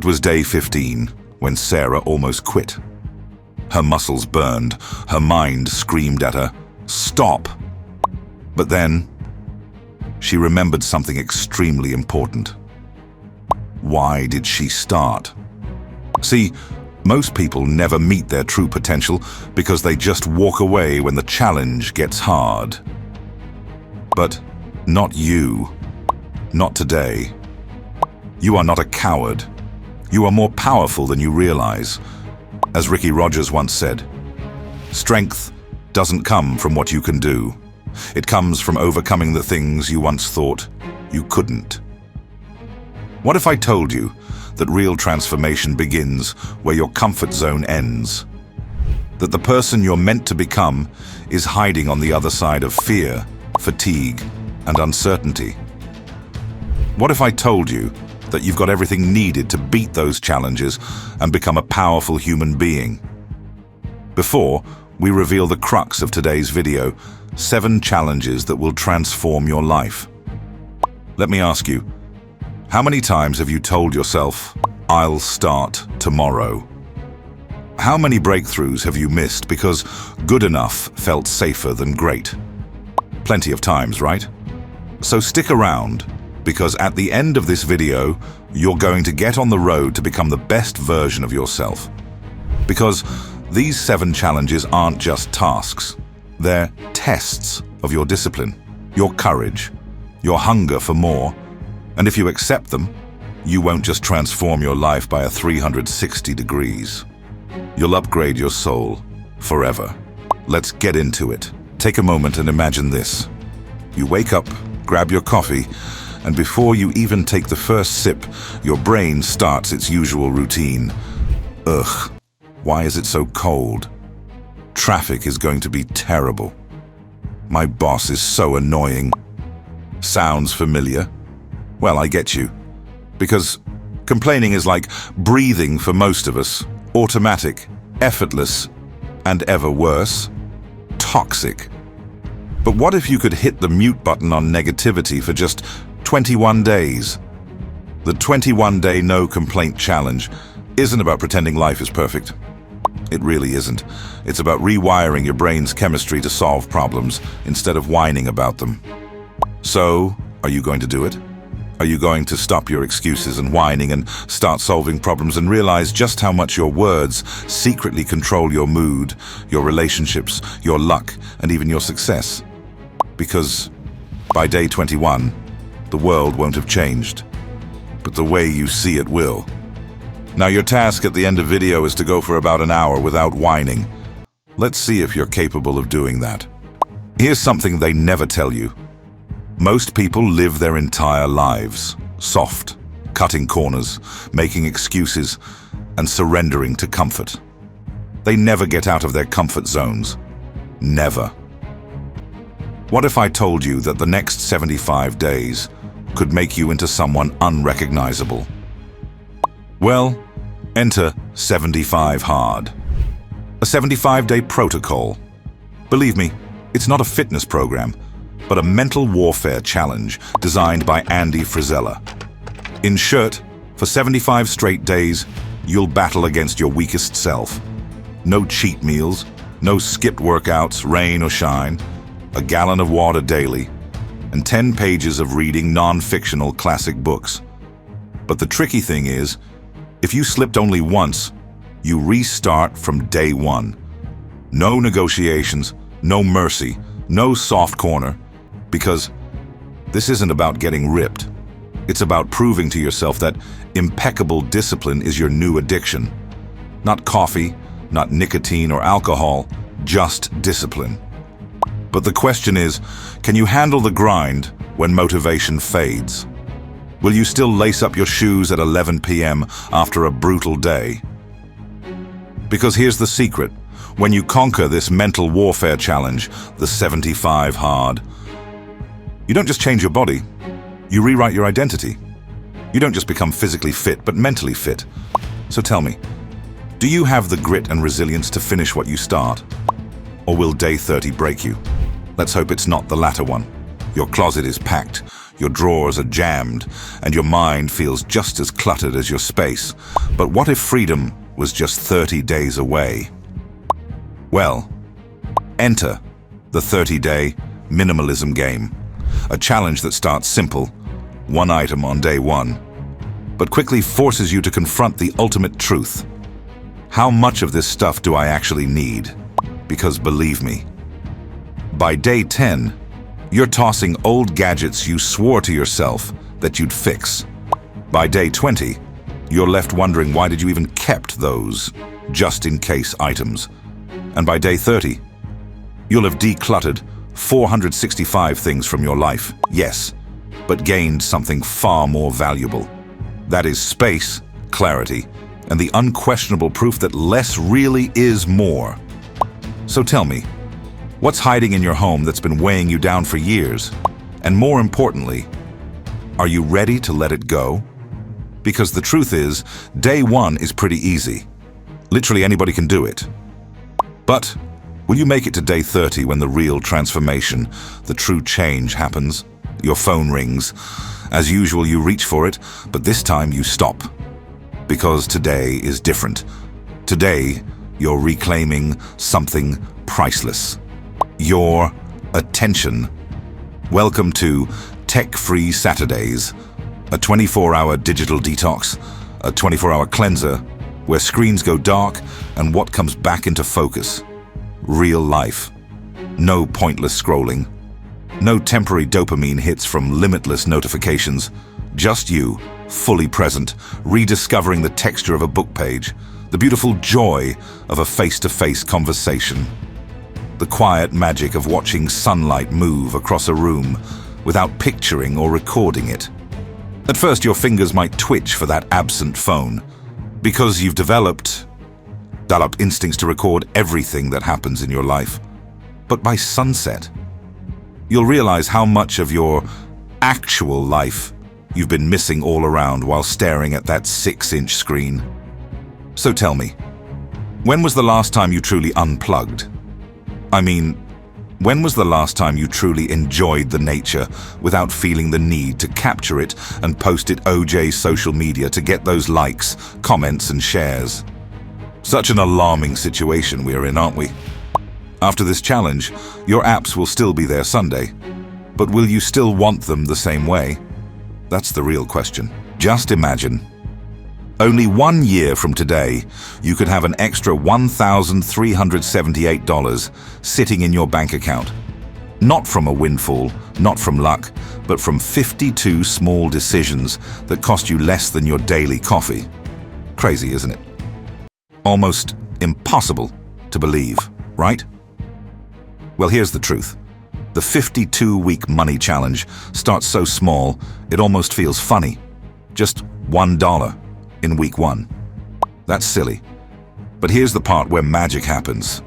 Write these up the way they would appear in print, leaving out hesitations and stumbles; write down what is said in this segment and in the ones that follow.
It was day 15 when Sarah almost quit. Her muscles burned, her mind screamed at her, "Stop!" But then, she remembered something extremely important. Why did she start? See, most people never meet their true potential because they just walk away when the challenge gets hard. But not you. Not today. You are not a coward. You are more powerful than you realize. As Ricky Rogers once said, strength doesn't come from what you can do. It comes from overcoming the things you once thought you couldn't. What if I told you that real transformation begins where your comfort zone ends? That the person you're meant to become is hiding on the other side of fear, fatigue, and uncertainty? What if I told you that you've got everything needed to beat those challenges and become a powerful human being? Before we reveal the crux of today's video, 7 challenges that will transform your life. Let me ask you, how many times have you told yourself, "I'll start tomorrow"? How many breakthroughs have you missed because good enough felt safer than great? Plenty of times, right? So stick around, because at the end of this video, you're going to get on the road to become the best version of yourself. Because these 7 challenges aren't just tasks. They're tests of your discipline, your courage, your hunger for more. And if you accept them, you won't just transform your life by a 360 degrees. You'll upgrade your soul forever. Let's get into it. Take a moment and imagine this. You wake up, grab your coffee, and before you even take the first sip, your brain starts its usual routine. Ugh, why is it so cold? Traffic is going to be terrible. My boss is so annoying. Sounds familiar? Well, I get you. Because complaining is like breathing for most of us. Automatic, effortless, and ever worse, toxic. But what if you could hit the mute button on negativity for just 21 days? The 21-day no complaint challenge isn't about pretending life is perfect. It really isn't. It's about rewiring your brain's chemistry to solve problems instead of whining about them. So, are you going to do it? Are you going to stop your excuses and whining and start solving problems and realize just how much your words secretly control your mood, your relationships, your luck, and even your success? Because by day 21, the world won't have changed, but the way you see it will. Now your task at the end of video is to go for about an hour without whining. Let's see if you're capable of doing that. Here's something they never tell you. Most people live their entire lives soft, cutting corners, making excuses, and surrendering to comfort. They never get out of their comfort zones. Never. What if I told you that the next 75 days could make you into someone unrecognizable? Well, enter 75 Hard. A 75-day protocol. Believe me, it's not a fitness program, but a mental warfare challenge designed by Andy Frisella. In short, for 75 straight days, you'll battle against your weakest self. No cheat meals, no skipped workouts, rain or shine, a gallon of water daily, and 10 pages of reading non-fictional classic books. But the tricky thing is, if you slipped only once, you restart from day 1. No negotiations, no mercy, no soft corner, because this isn't about getting ripped. It's about proving to yourself that impeccable discipline is your new addiction. Not coffee, not nicotine or alcohol, just discipline. But the question is, can you handle the grind when motivation fades? Will you still lace up your shoes at 11 p.m. after a brutal day? Because here's the secret. When you conquer this mental warfare challenge, the 75 Hard, you don't just change your body, you rewrite your identity. You don't just become physically fit, but mentally fit. So tell me, do you have the grit and resilience to finish what you start? Or will day 30 break you? Let's hope it's not the latter one. Your closet is packed, your drawers are jammed, and your mind feels just as cluttered as your space. But what if freedom was just 30 days away? Well, enter the 30-day minimalism game, a challenge that starts simple, one item on day one, but quickly forces you to confront the ultimate truth. How much of this stuff do I actually need? Because believe me, by day 10, you're tossing old gadgets you swore to yourself that you'd fix. By day 20, you're left wondering why did you even kept those just-in-case items. And by day 30, you'll have decluttered 465 things from your life, yes, but gained something far more valuable. That is space, clarity, and the unquestionable proof that less really is more. So tell me, what's hiding in your home that's been weighing you down for years? And more importantly, are you ready to let it go? Because the truth is, day one is pretty easy. Literally anybody can do it. But will you make it to day 30 when the real transformation, the true change happens? Your phone rings. As usual, you reach for it, but this time you stop. Because today is different. Today, you're reclaiming something priceless. Your attention. Welcome to Tech-Free Saturdays, a 24-hour digital detox, a 24-hour cleanser where screens go dark and what comes back into focus? Real life. No pointless scrolling. No temporary dopamine hits from limitless notifications. Just you, fully present, rediscovering the texture of a book page, the beautiful joy of a face-to-face conversation, the quiet magic of watching sunlight move across a room without picturing or recording it. At first, your fingers might twitch for that absent phone, because you've developed instincts to record everything that happens in your life. But by sunset, you'll realize how much of your actual life you've been missing all around while staring at that 6-inch screen. So tell me, when was the last time you truly unplugged? I mean, when was the last time you truly enjoyed the nature without feeling the need to capture it and post it OJ's social media to get those likes, comments, and shares? Such an alarming situation we're in, aren't we? After this challenge, your apps will still be there Sunday, but will you still want them the same way? That's the real question. Just imagine. Only 1 year from today, you could have an extra $1,378 sitting in your bank account. Not from a windfall, not from luck, but from 52 small decisions that cost you less than your daily coffee. Crazy, isn't it? Almost impossible to believe, right? Well, here's the truth. The 52-week money challenge starts so small, it almost feels funny. Just $1 in week 1. That's silly. But here's the part where magic happens.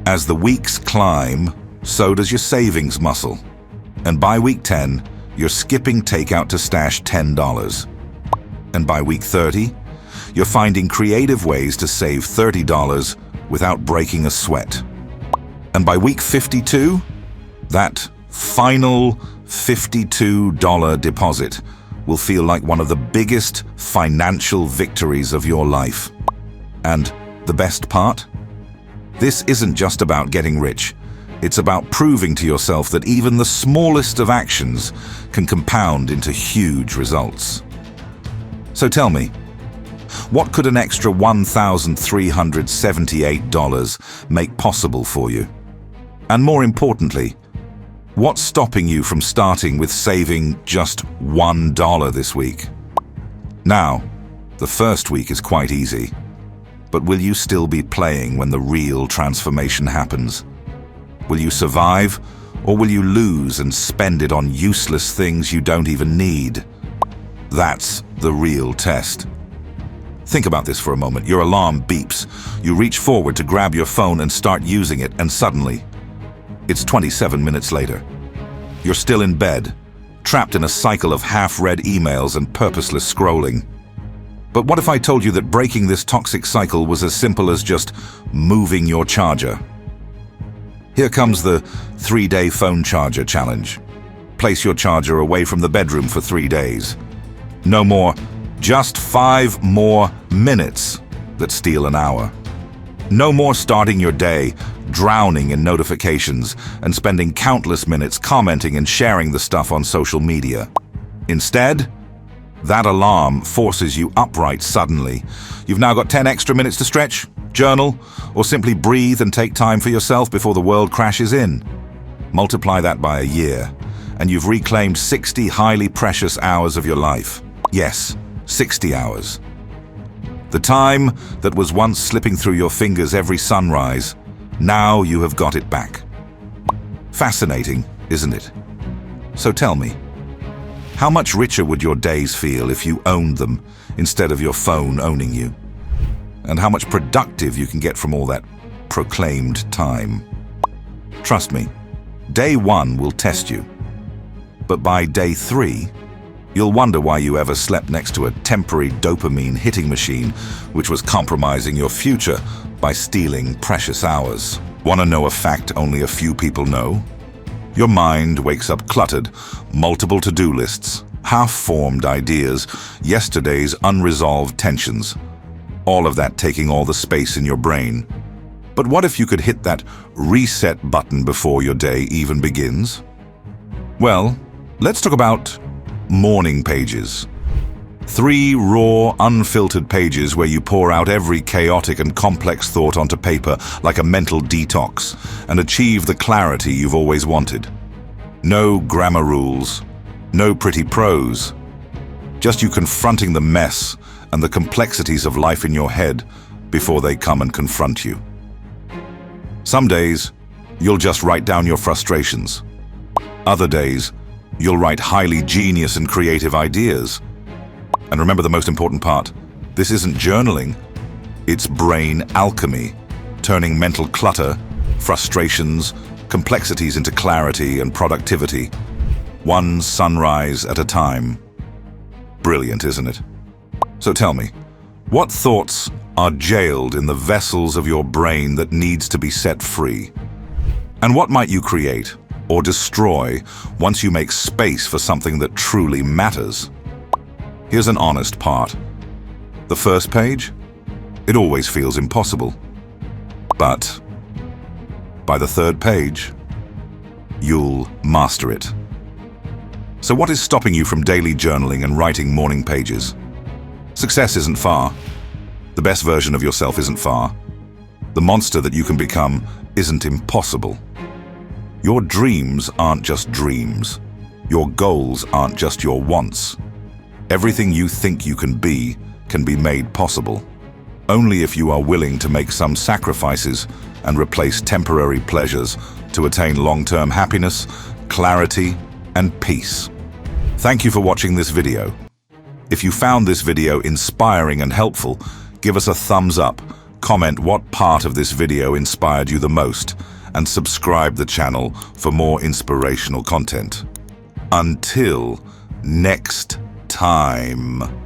As the weeks climb, so does your savings muscle. And by week 10, you're skipping takeout to stash $10. And by week 30, you're finding creative ways to save $30 without breaking a sweat. And by week 52, that final $52 deposit will feel like one of the biggest financial victories of your life. And the best part? This isn't just about getting rich. It's about proving to yourself that even the smallest of actions can compound into huge results. So tell me, what could an extra $1,378 make possible for you? And more importantly, what's stopping you from starting with saving just $1 this week? Now, the first week is quite easy, but will you still be playing when the real transformation happens? Will you survive, or will you lose and spend it on useless things you don't even need? That's the real test. Think about this for a moment. Your alarm beeps. You reach forward to grab your phone and start using it, and suddenly, it's 27 minutes later. You're still in bed, trapped in a cycle of half-read emails and purposeless scrolling. But what if I told you that breaking this toxic cycle was as simple as just moving your charger? Here comes the 3-day phone charger challenge. Place your charger away from the bedroom for 3 days. No more, just 5 more minutes that steal an hour. No more starting your day drowning in notifications and spending countless minutes commenting and sharing the stuff on social media. Instead, that alarm forces you upright suddenly. You've now got 10 extra minutes to stretch, journal, or simply breathe and take time for yourself before the world crashes in. Multiply that by a year, and you've reclaimed 60 highly precious hours of your life. Yes, 60 hours. The time that was once slipping through your fingers every sunrise, now you have got it back. Fascinating, isn't it? So tell me, how much richer would your days feel if you owned them instead of your phone owning you? And how much productive you can get from all that proclaimed time? Trust me, day 1 will test you. But by day 3, you'll wonder why you ever slept next to a temporary dopamine hitting machine which was compromising your future by stealing precious hours. Want to know a fact only a few people know? Your mind wakes up cluttered, multiple to-do lists, half-formed ideas, yesterday's unresolved tensions. All of that taking all the space in your brain. But what if you could hit that reset button before your day even begins? Well, let's talk about morning pages. 3 raw, unfiltered pages where you pour out every chaotic and complex thought onto paper like a mental detox and achieve the clarity you've always wanted. No grammar rules, no pretty prose. Just you confronting the mess and the complexities of life in your head before they come and confront you. Some days, you'll just write down your frustrations. Other days, you'll write highly genius and creative ideas. And remember the most important part, this isn't journaling, it's brain alchemy, turning mental clutter, frustrations, complexities into clarity and productivity, one sunrise at a time. Brilliant, isn't it? So tell me, what thoughts are jailed in the vessels of your brain that needs to be set free? And what might you create or destroy once you make space for something that truly matters? Here's an honest part. The first page? It always feels impossible. But by the 3rd page, you'll master it. So what is stopping you from daily journaling and writing morning pages? Success isn't far. The best version of yourself isn't far. The monster that you can become isn't impossible. Your dreams aren't just dreams. Your goals aren't just your wants. Everything you think you can be made possible. Only if you are willing to make some sacrifices and replace temporary pleasures to attain long-term happiness, clarity, and peace. Thank you for watching this video. If you found this video inspiring and helpful, give us a thumbs up, comment what part of this video inspired you the most, and subscribe the channel for more inspirational content. Until next time.